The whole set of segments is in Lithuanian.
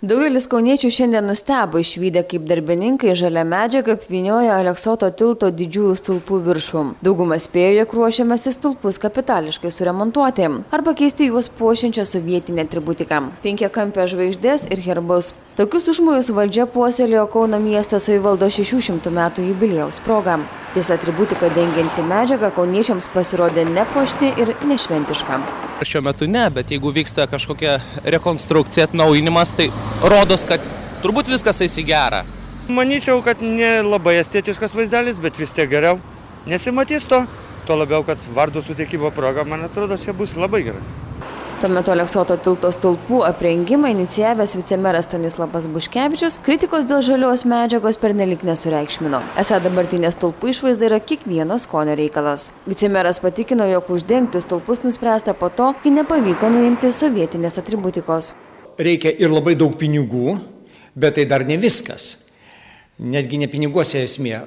Daugelis kauniečių šiandien nustebo išvydę, kaip darbininkai žalia medžiaga apvynioja Aleksoto tilto didžiųjų stulpų viršų. Dauguma spėjo, jog ruošiamasi stulpus kapitališkai suremontuoti arba keisti juos puošiančią sovietinę atributiką. Penkiakampės žvaigždės ir herbus. Tokius užmojus valdžia puoselėjo Kauno miesto savivaldos 600 metų jubiliejaus proga. Tiesa, atributika dengianti medžiaga kauniečiams pasirodė nepuošni ir nešventiška. Šiuo metu ne, bet jeigu vyksta kažkokia rekonstrukcija, atnaujinimas, tai rodos, kad turbūt viskas eis į gerą. Manyčiau, kad ne labai estetiškas vaizdelis, bet vis tiek geriau. Nesimatys to, tuo labiau, kad vardų suteikimo proga, man atrodo, čia bus labai gerai. Tuo metu Aleksoto tilto stulpų aprengimą inicijavęs vicemeras Stanislavas Buškevičius kritikos dėl žalios medžiagos pernelyg nesureikšmino. Esą dabartinė stulpų išvaizda yra kiekvieno skonio reikalas. Vicemeras patikino, jog uždengti stulpus nuspręsta po to, kai nepavyko nuimti sovietinės atributikos. Reikia ir labai daug pinigų, bet tai dar ne viskas. Netgi ne piniguose esmė,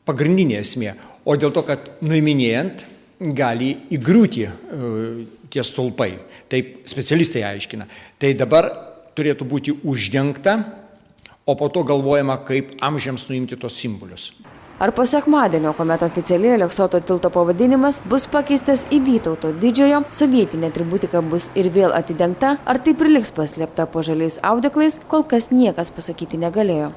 pagrindinė esmė, o dėl to, kad nuiminėjant gali įgriūti tie stulpai. Taip specialistai aiškina. Tai dabar turėtų būti uždengta, o po to galvojama, kaip amžiams nuimti tos simbolius. Ar po sekmadienio, kuomet oficialiai Aleksoto tilto pavadinimas bus pakeistas į Vytauto didžiojo, sovietinė atributika bus ir vėl atidengta, ar tai priliks paslėpta po žaliais audeklais, kol kas niekas pasakyti negalėjo.